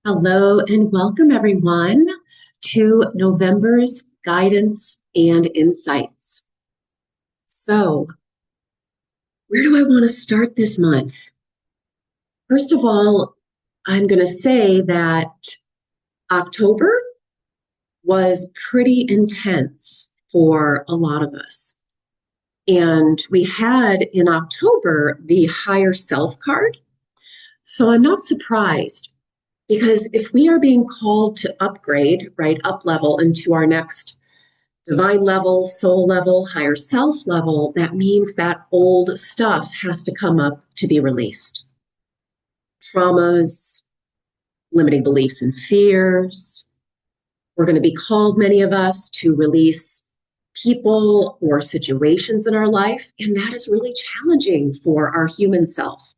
Hello and welcome everyone to November's Guidance and Insights. So, where do I want to start this month? First of all, I'm going to say that October was pretty intense for a lot of us. And we had in October the higher self card. So I'm not surprised. Because if we are being called to upgrade, right, up level into our next divine level, soul level, higher self level, that means that old stuff has to come up to be released. Traumas, limiting beliefs and fears. We're going to be called, many of us, to release people or situations in our life, and that is really challenging for our human self.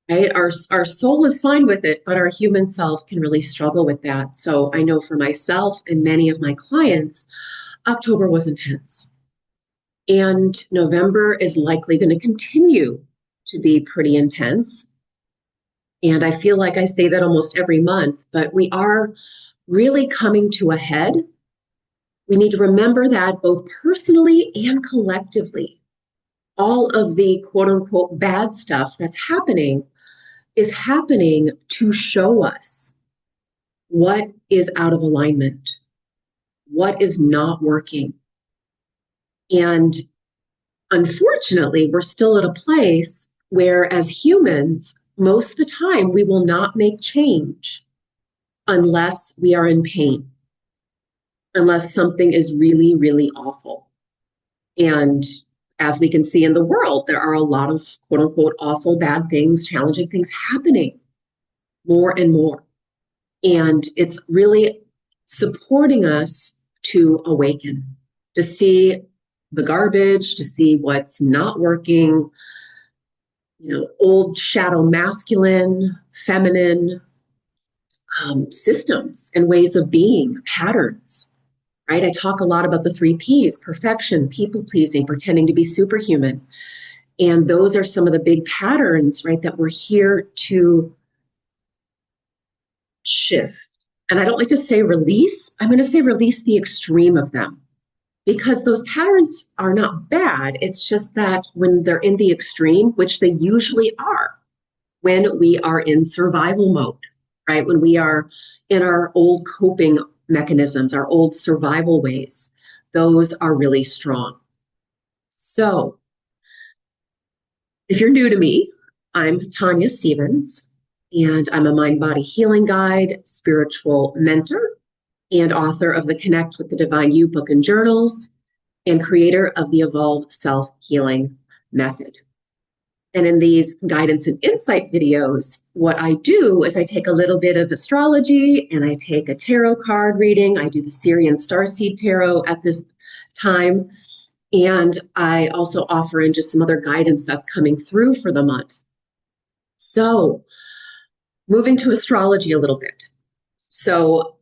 Right? Our soul is fine with it, but our human self can really struggle with that. So I know for myself and many of my clients, October was intense. And November is likely going to continue to be pretty intense. And I feel like I say that almost every month, but we are really coming to a head. We need to remember that both personally and collectively, all of the quote unquote bad stuff that's happening is happening to show us what is out of alignment, what is not working. And unfortunately, we're still at a place where, as humans, most of the time we will not make change unless we are in pain, unless something is really, really awful. And as we can see in the world, there are a lot of quote unquote awful, bad things, challenging things happening more and more. And it's really supporting us to awaken, to see the garbage, to see what's not working, old shadow masculine, feminine systems and ways of being, patterns, right? I talk a lot about the 3 Ps, perfection, people pleasing, pretending to be superhuman. And those are some of the big patterns, right, that we're here to shift. And I don't like to say release. I'm going to say release the extreme of them, because those patterns are not bad. It's just that when they're in the extreme, which they usually are, when we are in survival mode, right? When we are in our old coping mechanisms, our old survival ways, those are really strong. So if you're new to me, I'm Tanya Stevens, and I'm a mind-body healing guide, spiritual mentor, and author of the Connect with the Divine You book and journals, and creator of the Evolve Self-Healing Method. And in these guidance and insight videos, what I do is I take a little bit of astrology and I take a tarot card reading. I do the Syrian Starseed Tarot at this time. And I also offer in just some other guidance that's coming through for the month. So moving to astrology a little bit. So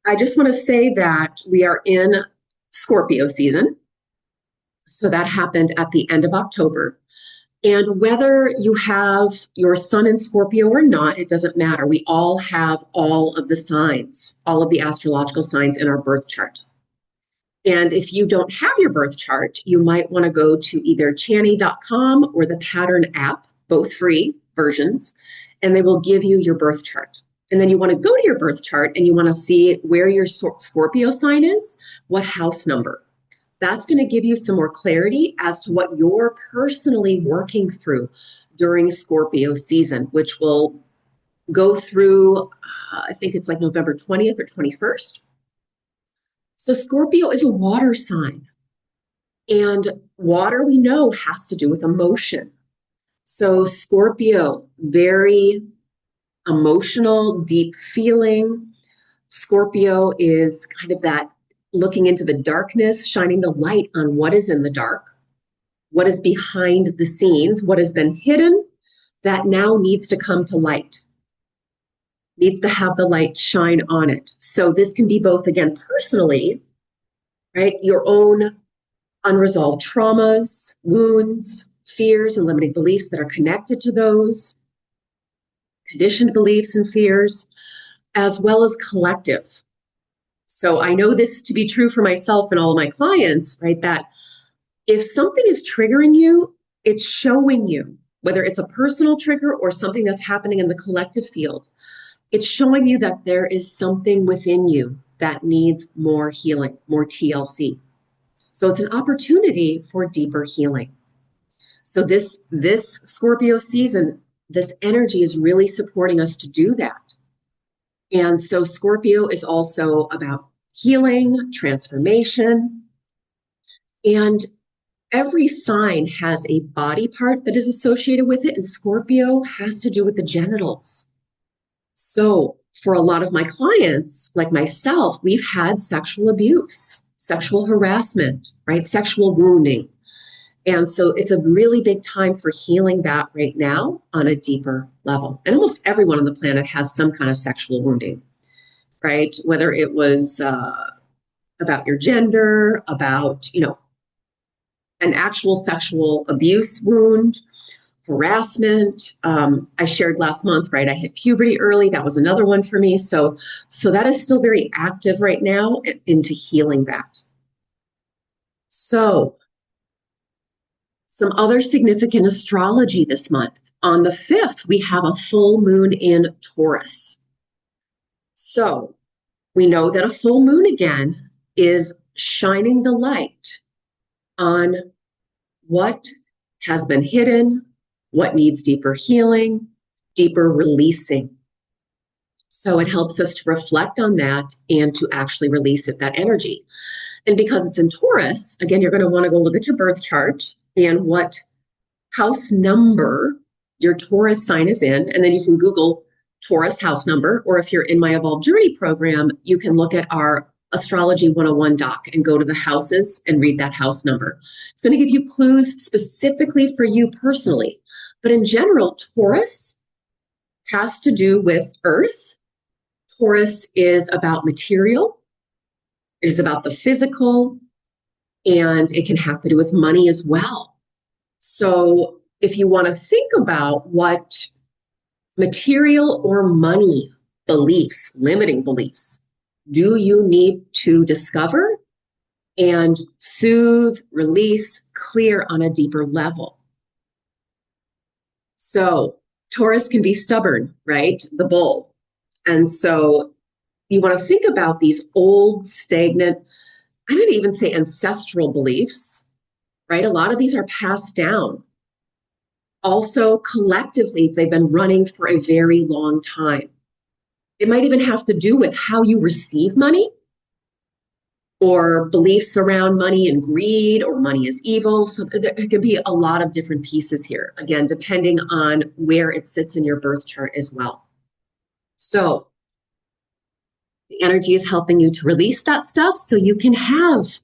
I just want to say that we are in Scorpio season. So that happened at the end of October. And whether you have your sun in Scorpio or not, it doesn't matter. We all have all of the signs, all of the astrological signs in our birth chart. And if you don't have your birth chart, you might want to go to either Chani.com or the Pattern app, both free versions, and they will give you your birth chart. And then you want to go to your birth chart and you want to see where your Scorpio sign is, what house number. That's going to give you some more clarity as to what you're personally working through during Scorpio season, which will go through, I think it's like November 20th or 21st. So Scorpio is a water sign. And water, we know, has to do with emotion. So Scorpio, very emotional, deep feeling. Scorpio is kind of that looking into the darkness, shining the light on what is in the dark, what is behind the scenes, what has been hidden that now needs to come to light, needs to have the light shine on it. So this can be both, again, personally, right? Your own unresolved traumas, wounds, fears, and limiting beliefs that are connected to those, conditioned beliefs and fears. as well as collective. So I know this to be true for myself and all of my clients, right? That if something is triggering you, it's showing you, whether it's a personal trigger or something that's happening in the collective field, it's showing you that there is something within you that needs more healing, more TLC. So it's an opportunity for deeper healing. So this Scorpio season, this energy is really supporting us to do that. And so Scorpio is also about healing, transformation, and every sign has a body part that is associated with it, and Scorpio has to do with the genitals. So for a lot of my clients, like myself, we've had sexual abuse, sexual harassment, right? Sexual wounding. And so it's a really big time for healing that right now on a deeper level. And almost everyone on the planet has some kind of sexual wounding, right? Whether it was about your gender, about, an actual sexual abuse wound, harassment. I shared last month, right? I hit puberty early. That was another one for me. So that is still very active right now into healing that. So some other significant astrology this month. On the 5th, we have a full moon in Taurus. So we know that a full moon again is shining the light on what has been hidden, what needs deeper healing, deeper releasing. So it helps us to reflect on that and to actually release it, that energy. And because it's in Taurus, again, you're going to want to go look at your birth chart and what house number your Taurus sign is in. And then you can Google Taurus house number, or if you're in my Evolved Journey program, you can look at our Astrology 101 doc and go to the houses and read that house number. It's going to give you clues specifically for you personally. But in general, Taurus has to do with earth. Taurus is about material. It is about the physical, and it can have to do with money as well. So if you want to think about what material or money beliefs, limiting beliefs, do you need to discover and soothe, release, clear on a deeper level? So Taurus can be stubborn, right? The bull. And so you want to think about these old, stagnant, I'm going to even say ancestral beliefs, right? A lot of these are passed down. Also, collectively, they've been running for a very long time. It might even have to do with how you receive money, or beliefs around money and greed, or money is evil. So there could be a lot of different pieces here, again, depending on where it sits in your birth chart as well. So the energy is helping you to release that stuff so you can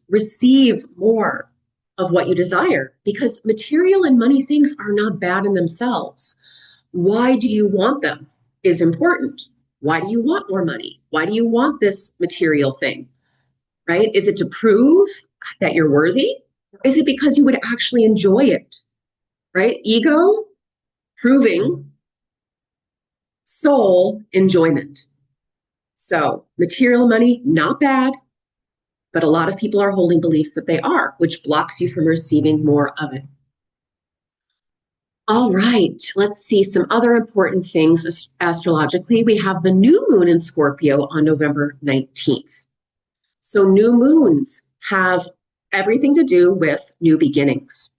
receive more of what you desire, because material and money things are not bad in themselves. Why do you want them is important. Why do you want more money? Why do you want this material thing, right? Is it to prove that you're worthy? Or is it because you would actually enjoy it, right? Ego, proving, soul, enjoyment. So material money, not bad, but a lot of people are holding beliefs that they are, which blocks you from receiving more of it. All right, let's see some other important things astrologically. We have the new moon in Scorpio on November 19th. So new moons have everything to do with new beginnings.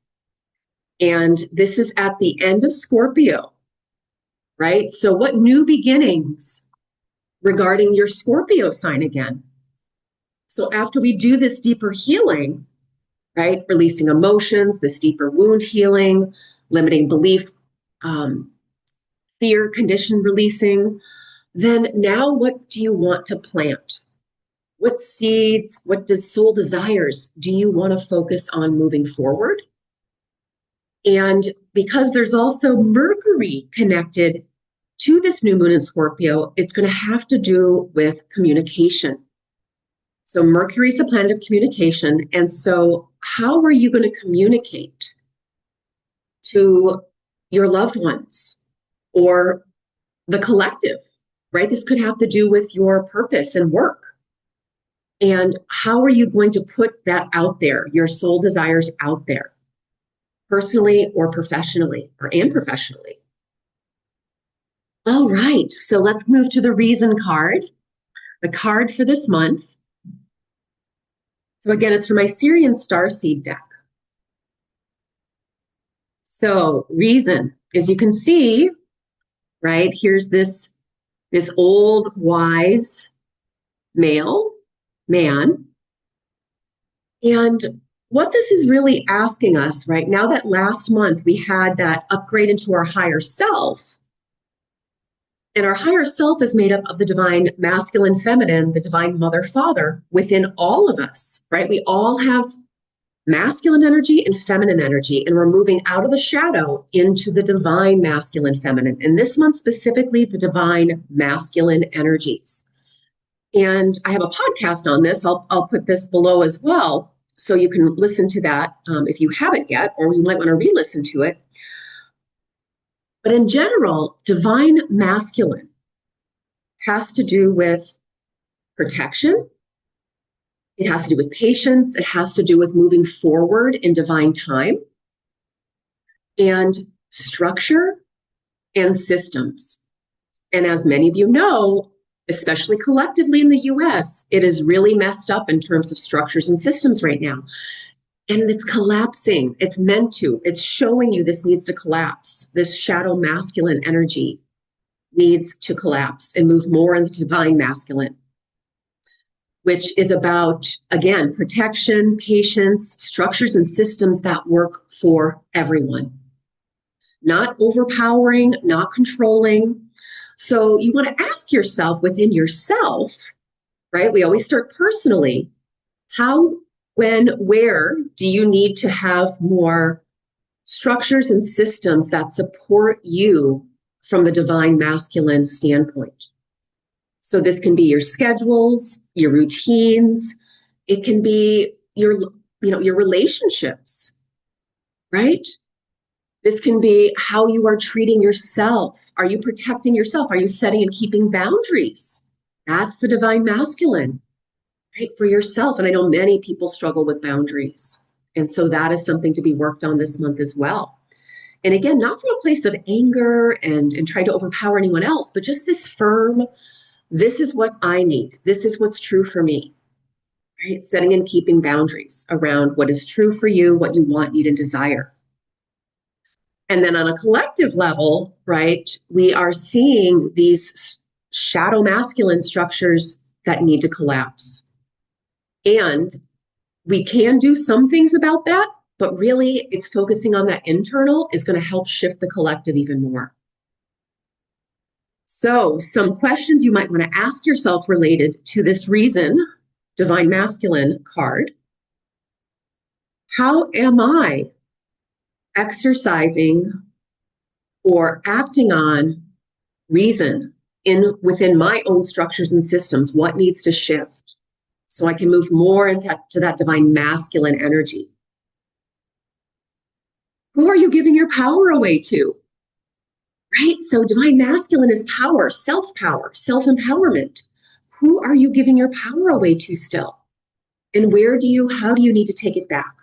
And this is at the end of Scorpio, right? So what new beginnings regarding your Scorpio sign again? So after we do this deeper healing, right, releasing emotions, this deeper wound healing, limiting belief, fear, condition releasing, then now what do you want to plant? What seeds, what soul desires do you want to focus on moving forward? And because there's also Mercury connected to this new moon in Scorpio, it's going to have to do with communication. So Mercury is the planet of communication. And so how are you going to communicate to your loved ones or the collective? right? This could have to do with your purpose and work. And how are you going to put that out there, your soul desires out there, personally or professionally, and professionally? All right, so let's move to the reason card, the card for this month. So again, it's from my Syrian Starseed deck. So reason, as you can see, right, here's this old wise man. And what this is really asking us, right, now that last month we had that upgrade into our higher self, and our higher self is made up of the divine masculine, feminine, the divine mother, father within all of us, right? We all have masculine energy and feminine energy, and we're moving out of the shadow into the divine masculine, feminine. And this month specifically, the divine masculine energies. And I have a podcast on this. I'll put this below as well, so you can listen to that if you haven't yet, or you might want to re-listen to it. But in general, divine masculine has to do with protection. It has to do with patience. It has to do with moving forward in divine time, and structure and systems. And as many of you know, especially collectively in the US, it is really messed up in terms of structures and systems right now. And it's collapsing. It's meant to. It's showing you this needs to collapse. This shadow masculine energy needs to collapse and move more in the divine masculine, which is about, again, protection, patience, structures and systems that work for everyone. Not overpowering, not controlling. So you want to ask yourself within yourself, right? We always start personally. How, when, where do you need to have more structures and systems that support you from the divine masculine standpoint? So this can be your schedules, your routines. It can be your relationships, right? This can be how you are treating yourself. Are you protecting yourself? Are you setting and keeping boundaries? That's the divine masculine, right? For yourself. And I know many people struggle with boundaries. And so that is something to be worked on this month as well. And again, not from a place of anger and trying to overpower anyone else, but just this firm, this is what I need. This is what's true for me, right? Setting and keeping boundaries around what is true for you, what you want, need, and desire. And then on a collective level, right, we are seeing these shadow masculine structures that need to collapse. And we can do some things about that, but really it's focusing on that internal is going to help shift the collective even more. So some questions you might want to ask yourself related to this reason, divine masculine card. How am I exercising or acting on reason within my own structures and systems? What needs to shift so I can move more into that divine masculine energy? Who are you giving your power away to? Right? So divine masculine is power, self-empowerment. Who are you giving your power away to still? And how do you need to take it back?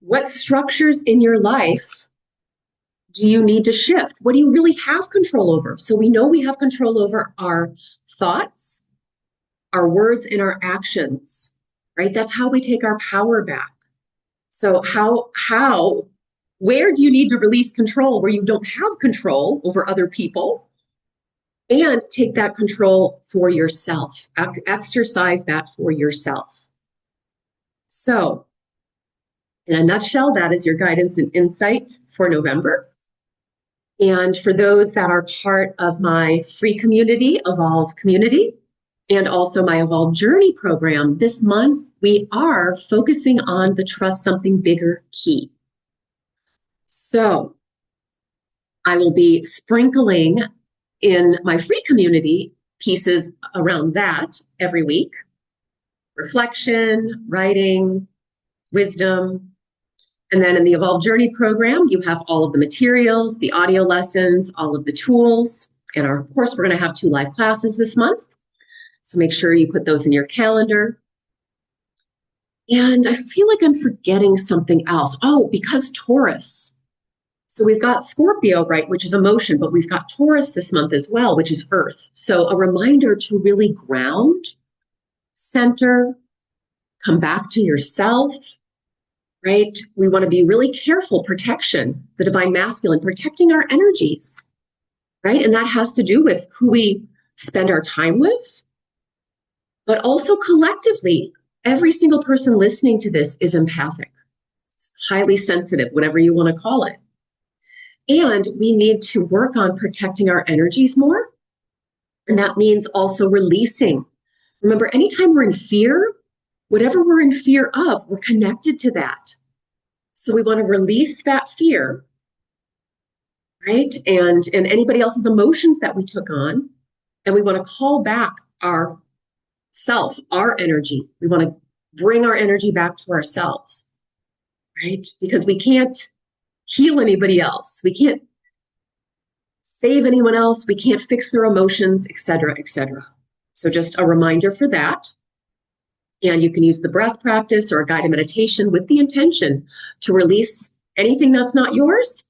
What structures in your life do you need to shift? What do you really have control over? So we know we have control over our thoughts, our words, and our actions, right? That's how we take our power back. So where do you need to release control where you don't have control over other people, and take that control for yourself, exercise that for yourself? So in a nutshell, that is your guidance and insight for November. And for those that are part of my free community, Evolve Community, and also my Evolve Journey program, this month we are focusing on the Trust Something Bigger key. So I will be sprinkling in my free community pieces around that every week. Reflection, writing, wisdom. And then in the Evolve Journey program, you have all of the materials, the audio lessons, all of the tools. And of course, we're going to have 2 live classes this month. So make sure you put those in your calendar. And I feel like I'm forgetting something else. Oh, because Taurus. So we've got Scorpio, right, which is emotion, but we've got Taurus this month as well, which is earth. So a reminder to really ground, center, come back to yourself, right? We want to be really careful, protection, the divine masculine, protecting our energies, right? And that has to do with who we spend our time with, but also collectively, every single person listening to this is empathic, highly sensitive, whatever you want to call it. And we need to work on protecting our energies more. And that means also releasing. Remember, anytime we're in fear, whatever we're in fear of, we're connected to that. So we want to release that fear, right? And anybody else's emotions that we took on. And we want to call back our self, our energy. We want to bring our energy back to ourselves, right? Because we can't heal anybody else. We can't save anyone else. We can't fix their emotions, et cetera, et cetera. So just a reminder for that. And you can use the breath practice or a guided meditation with the intention to release anything that's not yours.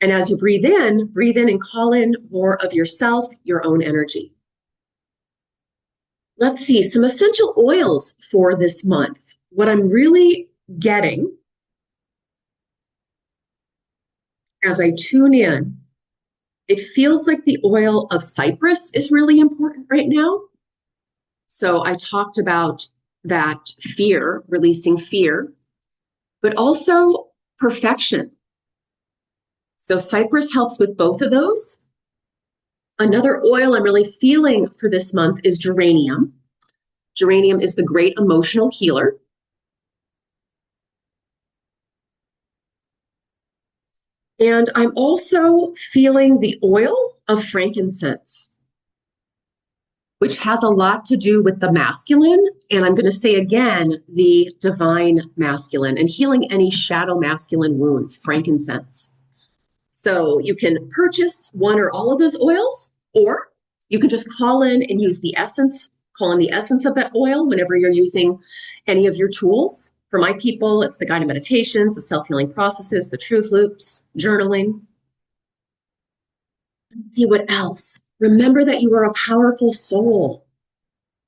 And as you breathe in and call in more of yourself, your own energy. Let's see, some essential oils for this month. What I'm really getting as I tune in, it feels like the oil of cypress is really important right now. So I talked about that fear, releasing fear, but also perfection. So cypress helps with both of those. Another oil I'm really feeling for this month is geranium. Geranium is the great emotional healer. And I'm also feeling the oil of frankincense, which has a lot to do with the masculine. And I'm going to say again, the divine masculine and healing any shadow masculine wounds, frankincense. So you can purchase one or all of those oils, or you can just call in and use the essence, call in the essence of that oil whenever you're using any of your tools. For my people, it's the guided meditations, the self-healing processes, the truth loops, journaling. Let's see what else. Remember that you are a powerful soul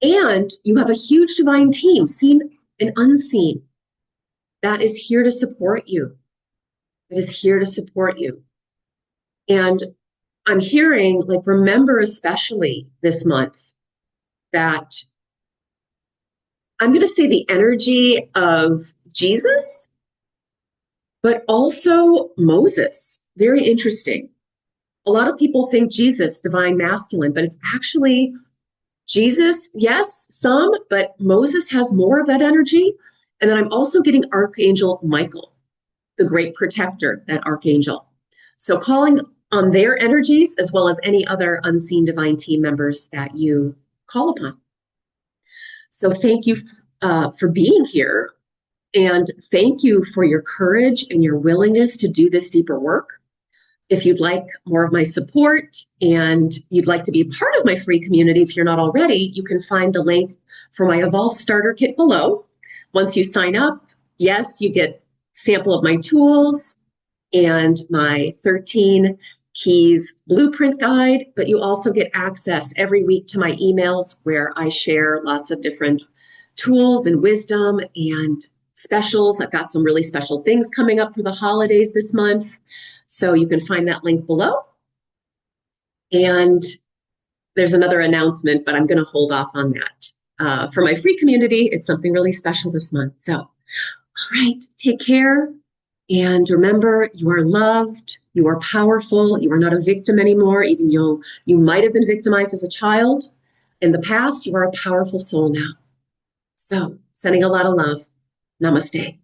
and you have a huge divine team, seen and unseen, that is here to support you. That is here to support you. And I'm hearing, like, remember especially this month that I'm going to say the energy of Jesus, but also Moses. Very interesting. A lot of people think Jesus, divine masculine, but it's actually Jesus, yes, some, but Moses has more of that energy. And then I'm also getting Archangel Michael, the great protector, that archangel. So calling on their energies as well as any other unseen divine team members that you call upon. So thank you for being here. And thank you for your courage and your willingness to do this deeper work. If you'd like more of my support and you'd like to be part of my free community, if you're not already, you can find the link for my Evolve Starter Kit below. Once you sign up, yes, you get a sample of my tools and my 13 keys blueprint guide, but you also get access every week to my emails where I share lots of different tools and wisdom and specials. I've got some really special things coming up for the holidays this month. So you can find that link below. And there's another announcement, but I'm going to hold off on that. For my free community, it's something really special this month. So, all right, take care. And remember, you are loved, you are powerful, you are not a victim anymore, even though you might have been victimized as a child. In the past, you are a powerful soul now. So, sending a lot of love. Namaste.